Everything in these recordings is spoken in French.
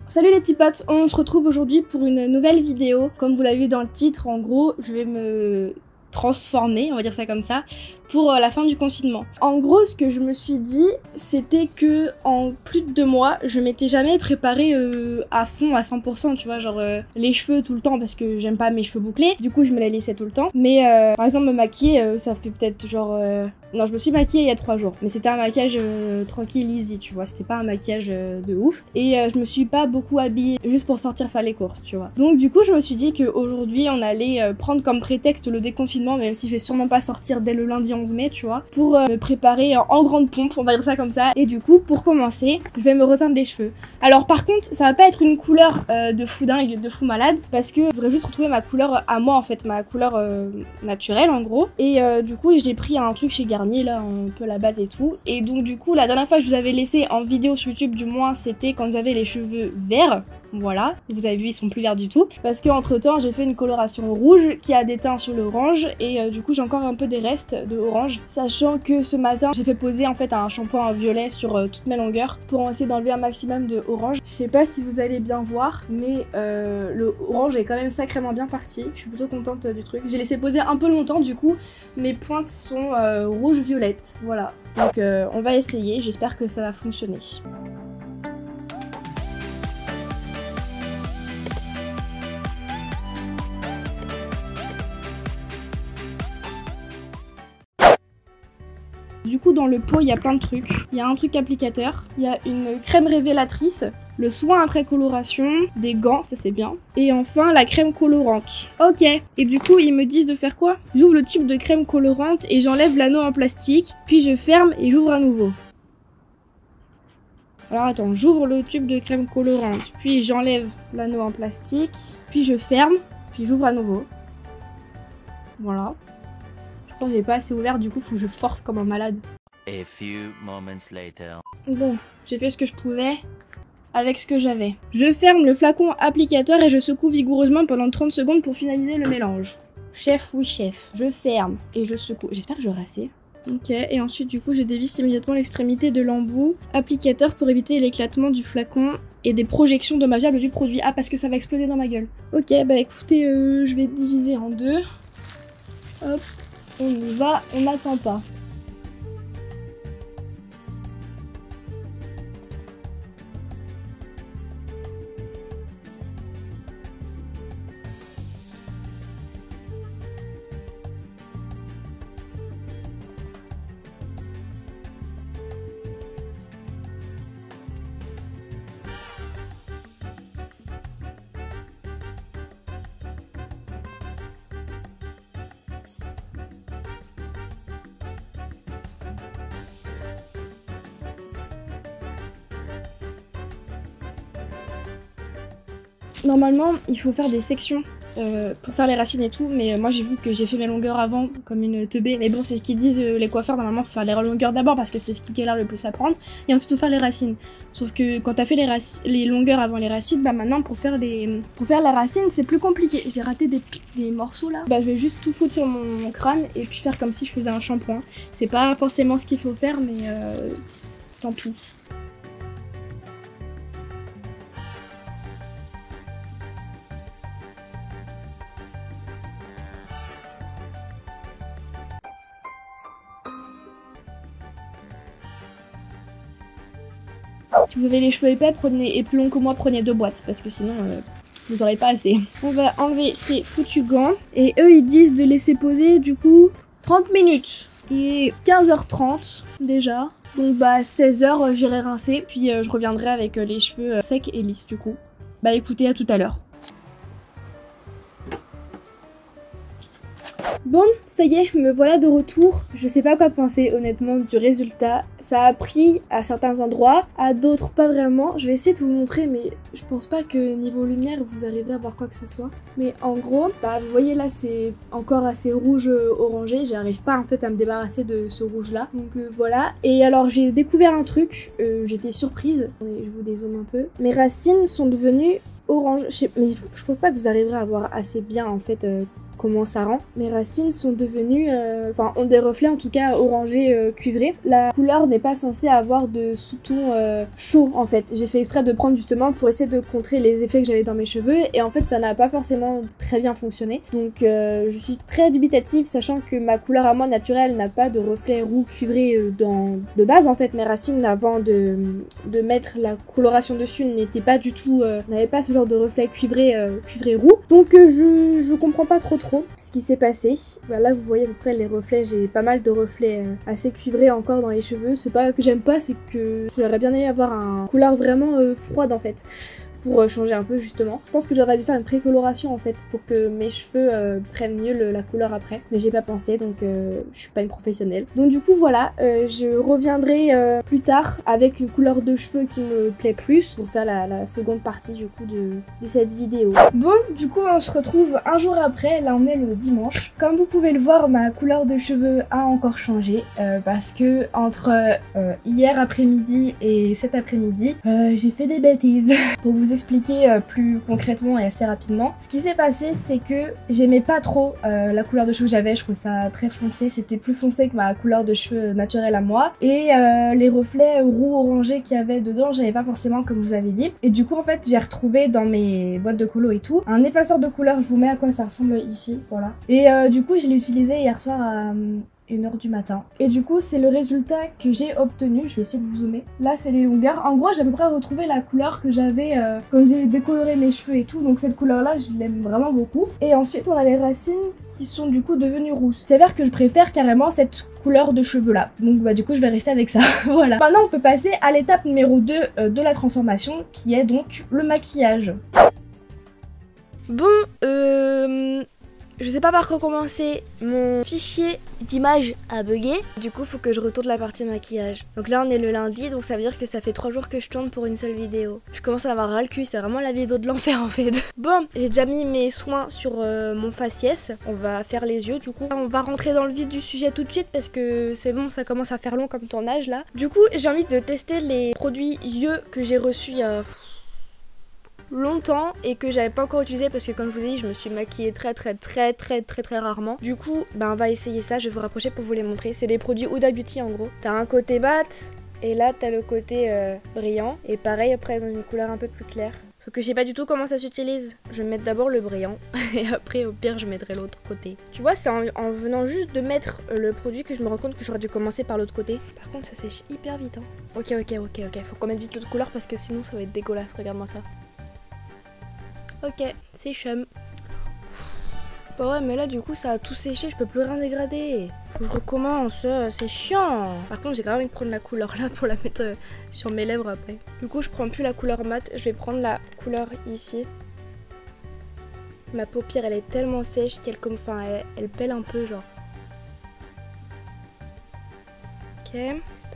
Salut les petits potes, on se retrouve aujourd'hui pour une nouvelle vidéo. Comme vous l'avez vu dans le titre, en gros, je vais me transformer, on va dire ça comme ça, pour la fin du confinement. En gros, ce que je me suis dit, c'était que en plus de 2 mois, je m'étais jamais préparée à fond, à 100%, tu vois, genre les cheveux tout le temps, parce que j'aime pas mes cheveux bouclés, du coup je me les laissais tout le temps. Mais par exemple me maquiller, ça fait peut-être genre... Non, je me suis maquillée il y a 3 jours, mais c'était un maquillage tranquille, easy, tu vois, c'était pas un maquillage de ouf. Et je me suis pas beaucoup habillée juste pour sortir faire les courses, tu vois. Donc du coup, je me suis dit qu'aujourd'hui, on allait prendre comme prétexte le déconfinement, même si je vais sûrement pas sortir dès le lundi 11 mai, tu vois, pour me préparer en grande pompe, on va dire ça comme ça. Et du coup, pour commencer, je vais me reteindre les cheveux. Alors par contre, ça va pas être une couleur de fou dingue, de fou malade, parce que je voudrais juste retrouver ma couleur à moi, en fait, ma couleur naturelle, en gros. Et du coup, j'ai pris un truc chez Garnier, là, un peu la base et tout. Et donc du coup, la dernière fois que je vous avais laissé en vidéo sur YouTube, du moins, c'était quand j'avais les cheveux verts. Voilà, vous avez vu, ils sont plus verts du tout. Parce que entre temps, j'ai fait une coloration rouge qui a des teints sur l'orange. Et du coup, j'ai encore un peu des restes de orange. Sachant que ce matin, j'ai fait poser en fait un shampoing violet sur toutes mes longueurs pour essayer d'enlever un maximum de orange. Je sais pas si vous allez bien voir, mais le orange est quand même sacrément bien parti. Je suis plutôt contente du truc. J'ai laissé poser un peu longtemps, du coup, mes pointes sont rouge-violette. Voilà. Donc on va essayer, j'espère que ça va fonctionner. Du coup, dans le pot, il y a plein de trucs. Il y a un truc applicateur, il y a une crème révélatrice, le soin après coloration, des gants, ça c'est bien. Et enfin, la crème colorante. Ok. Et du coup, ils me disent de faire quoi? J'ouvre le tube de crème colorante et j'enlève l'anneau en plastique, puis je ferme et j'ouvre à nouveau. Alors attends, j'ouvre le tube de crème colorante, puis j'enlève l'anneau en plastique, puis je ferme, puis j'ouvre à nouveau. Voilà. Je pense que j'ai pas assez ouvert, du coup faut que je force comme un malade. A few moments later. Bon, j'ai fait ce que je pouvais avec ce que j'avais. Je ferme le flacon applicateur et je secoue vigoureusement pendant 30 secondes pour finaliser le mélange. Chef, oui chef. Je ferme et je secoue. J'espère que j'aurai assez. Ok, et ensuite du coup je dévisse immédiatement l'extrémité de l'embout applicateur pour éviter l'éclatement du flacon et des projections dommageables du produit. Ah, parce que ça va exploser dans ma gueule. Ok, bah écoutez, je vais diviser en deux. Hop. On y va, on n'attend pas. Normalement, il faut faire des sections pour faire les racines et tout, mais moi j'ai vu que j'ai fait mes longueurs avant comme une teubée. Mais bon, c'est ce qu'ils disent les coiffeurs, normalement faut faire les longueurs d'abord parce que c'est ce qui a l'air le plus à prendre, et ensuite faut faire les racines. Sauf que quand t'as fait les longueurs avant les racines, bah maintenant pour faire la racine c'est plus compliqué. J'ai raté des morceaux là. Bah je vais juste tout foutre sur mon crâne et puis faire comme si je faisais un shampoing. C'est pas forcément ce qu'il faut faire, mais tant pis. Si vous avez les cheveux épais et plus longs que moi, prenez 2 boîtes parce que sinon vous n'aurez pas assez. On va enlever ces foutus gants et eux ils disent de laisser poser du coup 30 minutes. Il est 15h30 déjà, donc bah 16h j'irai rincer puis je reviendrai avec les cheveux secs et lisses du coup. Bah écoutez, à tout à l'heure. Bon, ça y est, me voilà de retour. Je sais pas quoi penser honnêtement du résultat. Ça a pris à certains endroits, à d'autres pas vraiment. Je vais essayer de vous montrer, mais je pense pas que niveau lumière vous arriverez à voir quoi que ce soit. Mais en gros, bah vous voyez là c'est encore assez rouge orangé. J'arrive pas en fait à me débarrasser de ce rouge là. Donc voilà. Et alors j'ai découvert un truc, j'étais surprise. Je vous dézoome un peu. Mes racines sont devenues orange. Mais je pense pas que vous arriverez à voir assez bien en fait comment ça rend. Mes racines sont devenues, ont des reflets en tout cas orangés cuivrés. La couleur n'est pas censée avoir de sous-ton chaud en fait. J'ai fait exprès de prendre justement pour essayer de contrer les effets que j'avais dans mes cheveux et en fait ça n'a pas forcément très bien fonctionné. Donc je suis très dubitative sachant que ma couleur à moi naturelle n'a pas de reflets roux cuivrés de base en fait. Mes racines avant de mettre la coloration dessus n'étaient pas du tout, n'avaient pas ce genre de reflets cuivrés roux. Donc je comprends pas trop ce qui s'est passé. Voilà, vous voyez à peu près les reflets, j'ai pas mal de reflets assez cuivrés encore dans les cheveux. C'est pas que j'aime pas, c'est que j'aurais bien aimé avoir une couleur vraiment froide en fait. Pour changer un peu justement. Je pense que j'aurais dû faire une précoloration en fait pour que mes cheveux prennent mieux la couleur après. Mais j'ai pas pensé donc je suis pas une professionnelle. Donc du coup voilà, je reviendrai plus tard avec une couleur de cheveux qui me plaît plus pour faire la seconde partie du coup de cette vidéo. Bon du coup on se retrouve un jour après, là on est le dimanche. Comme vous pouvez le voir, ma couleur de cheveux a encore changé parce que entre hier après-midi et cet après-midi j'ai fait des bêtises. Pour vous expliquer plus concrètement et assez rapidement. Ce qui s'est passé, c'est que j'aimais pas trop la couleur de cheveux que j'avais, je trouvais ça très foncé, c'était plus foncé que ma couleur de cheveux naturelle à moi. Et les reflets roux orangés qu'il y avait dedans, j'avais pas forcément comme je vous avais dit. Et du coup en fait j'ai retrouvé dans mes boîtes de colo et tout, un effaceur de couleur, je vous mets à quoi ça ressemble ici, voilà. Et du coup je l'ai utilisé hier soir à 1h du matin. Et du coup, c'est le résultat que j'ai obtenu. Je vais essayer de vous zoomer. Là, c'est les longueurs. En gros, j'ai à peu près retrouvé la couleur que j'avais quand j'ai décoloré mes cheveux et tout. Donc cette couleur-là, je l'aime vraiment beaucoup. Et ensuite, on a les racines qui sont du coup devenues rousses. C'est vrai que je préfère carrément cette couleur de cheveux-là. Donc bah du coup, je vais rester avec ça. Voilà. Maintenant, on peut passer à l'étape numéro 2 de la transformation, qui est donc le maquillage. Bon, je sais pas par quoi commencer, mon fichier d'image a bugué, du coup faut que je retourne la partie maquillage. Donc là on est le lundi, donc ça veut dire que ça fait 3 jours que je tourne pour une seule vidéo. Je commence à en avoir ras le cul, c'est vraiment la vidéo de l'enfer en fait. Bon, j'ai déjà mis mes soins sur mon faciès, on va faire les yeux du coup. On va rentrer dans le vif du sujet tout de suite parce que c'est bon, ça commence à faire long comme tournage là. Du coup j'ai envie de tester les produits yeux que j'ai reçus il y a longtemps et que j'avais pas encore utilisé parce que comme je vous ai dit je me suis maquillée très rarement. Du coup ben on va essayer ça, je vais vous rapprocher pour vous les montrer. C'est des produits Huda Beauty en gros. T'as un côté mat et là t'as le côté brillant et pareil après dans une couleur un peu plus claire. Sauf que je sais pas du tout comment ça s'utilise. Je vais mettre d'abord le brillant et après au pire je mettrai l'autre côté. Tu vois, c'est en venant juste de mettre le produit que je me rends compte que j'aurais dû commencer par l'autre côté. Par contre ça sèche hyper vite hein. Ok, faut qu'on mette vite l'autre couleur parce que sinon ça va être dégueulasse, regarde-moi ça. Ok, c'est chum. Bah ouais, mais là du coup ça a tout séché, je peux plus rien dégrader. Faut que je recommence, c'est chiant. Par contre j'ai grave envie de prendre la couleur là pour la mettre sur mes lèvres après. Du coup je prends plus la couleur mat, je vais prendre la couleur ici. Ma paupière elle est tellement sèche qu'elle comme, enfin elle pèle un peu genre. Ok.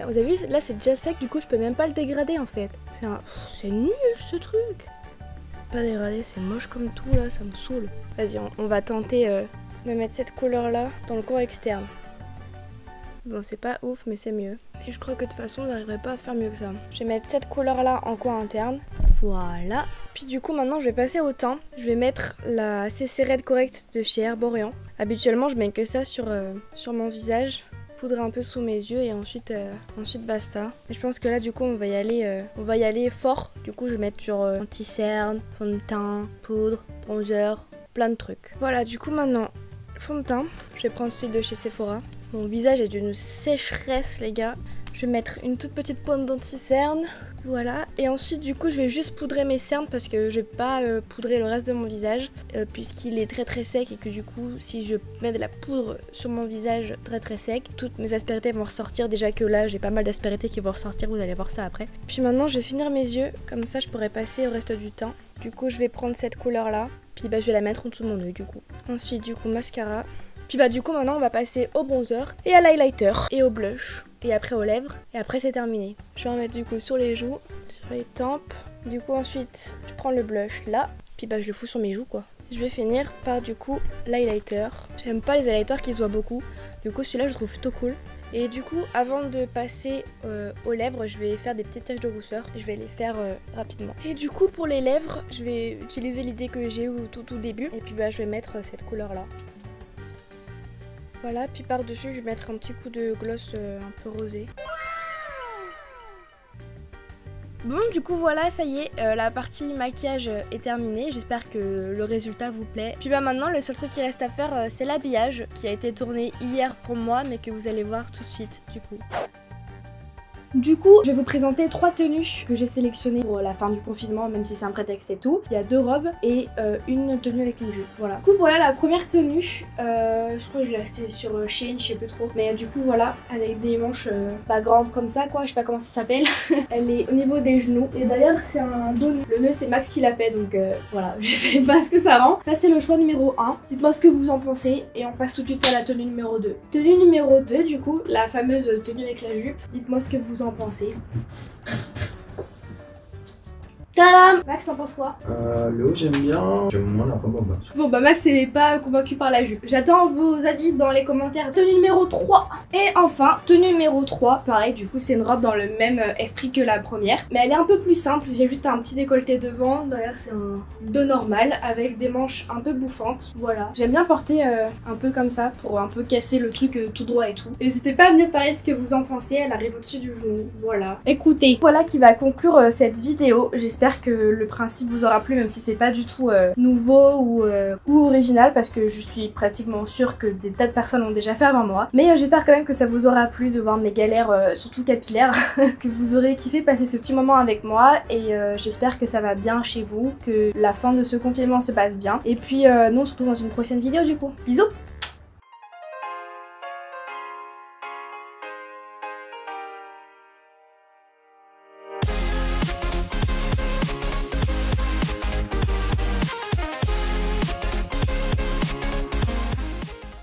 Vous avez vu, là c'est déjà sec, du coup je peux même pas le dégrader en fait. C'est nul ce truc. Pas dégradé, c'est moche comme tout là, ça me saoule. Vas-y, on va tenter de mettre cette couleur là dans le coin externe. Bon, c'est pas ouf, mais c'est mieux. Et je crois que de toute façon, j'arriverai pas à faire mieux que ça. Je vais mettre cette couleur là en coin interne. Voilà. Puis du coup, maintenant, je vais passer au teint. Je vais mettre la CC Red Correct de chez Herborian. Habituellement, je mets que ça sur mon visage. Poudre un peu sous mes yeux et ensuite basta. Et je pense que là du coup on va y aller fort. Du coup je vais mettre genre anti-cerne, fond de teint, poudre, bronzer, plein de trucs. Voilà, du coup maintenant fond de teint, je vais prendre celui de chez Sephora. Mon visage est d'une sécheresse les gars. Je vais mettre une toute petite pointe d'anti-cerne. Voilà, et ensuite du coup je vais juste poudrer mes cernes parce que je vais pas poudrer le reste de mon visage puisqu'il est très sec et que du coup si je mets de la poudre sur mon visage très sec, toutes mes aspérités vont ressortir. Déjà que là j'ai pas mal d'aspérités qui vont ressortir, vous allez voir ça après. Puis maintenant je vais finir mes yeux, comme ça je pourrai passer au reste du teint. Du coup je vais prendre cette couleur là, puis bah je vais la mettre en dessous de mon œil du coup. Ensuite du coup mascara. Puis bah du coup maintenant on va passer au bronzer et à l'highlighter et au blush et après aux lèvres et après c'est terminé. Je vais en mettre du coup sur les joues, sur les tempes. Du coup ensuite je prends le blush là, puis bah je le fous sur mes joues quoi. Je vais finir par du coup l'highlighter. J'aime pas les highlighters qui se voient beaucoup, du coup celui-là je trouve plutôt cool. Et du coup avant de passer aux lèvres, je vais faire des petites taches de rousseur. Je vais les faire rapidement. Et du coup pour les lèvres, je vais utiliser l'idée que j'ai eu au tout début. Et puis bah je vais mettre cette couleur là. Voilà, puis par-dessus, je vais mettre un petit coup de gloss un peu rosé. Bon, du coup voilà, ça y est, la partie maquillage est terminée. J'espère que le résultat vous plaît. Puis bah maintenant, le seul truc qui reste à faire, c'est l'habillage qui a été tourné hier pour moi, mais que vous allez voir tout de suite du coup. Du coup, je vais vous présenter 3 tenues que j'ai sélectionnées pour la fin du confinement, même si c'est un prétexte et tout. Il y a 2 robes et une tenue avec une jupe, voilà. Du coup, voilà la première tenue. Je crois que je l'ai achetée sur Shein, je sais plus trop. Mais du coup, voilà, avec des manches pas grandes comme ça, quoi. Je sais pas comment ça s'appelle. Elle est au niveau des genoux. Et d'ailleurs, c'est un dos nu. Le nœud, c'est Max qui l'a fait, donc voilà. Je sais pas ce que ça rend. Ça, c'est le choix numéro 1. Dites-moi ce que vous en pensez et on passe tout de suite à la tenue numéro 2. Tenue numéro 2, du coup, la fameuse tenue avec la jupe. Dites-moi ce que vous en pensez. Tadam! Max, t'en penses quoi? Le haut j'aime bien, j'aime moins la robe en bas. Bon bah Max est pas convaincu par la jupe. J'attends vos avis dans les commentaires. Tenue numéro 3. Et enfin, tenue numéro 3. Pareil, du coup c'est une robe dans le même esprit que la première. Mais elle est un peu plus simple, j'ai juste un petit décolleté devant. D'ailleurs c'est un dos normal avec des manches un peu bouffantes. Voilà. J'aime bien porter un peu comme ça pour un peu casser le truc tout droit et tout. N'hésitez pas à me dire pareil ce que vous en pensez. Elle arrive au-dessus du genou. Voilà. Écoutez, voilà qui va conclure cette vidéo. J'espère que le principe vous aura plu, même si c'est pas du tout nouveau ou original, parce que je suis pratiquement sûre que des tas de personnes l'ont déjà fait avant moi. Mais j'espère quand même que ça vous aura plu de voir mes galères, surtout capillaires, que vous aurez kiffé passer ce petit moment avec moi, et j'espère que ça va bien chez vous, que la fin de ce confinement se passe bien. Et puis nous on se retrouve dans une prochaine vidéo du coup. Bisous!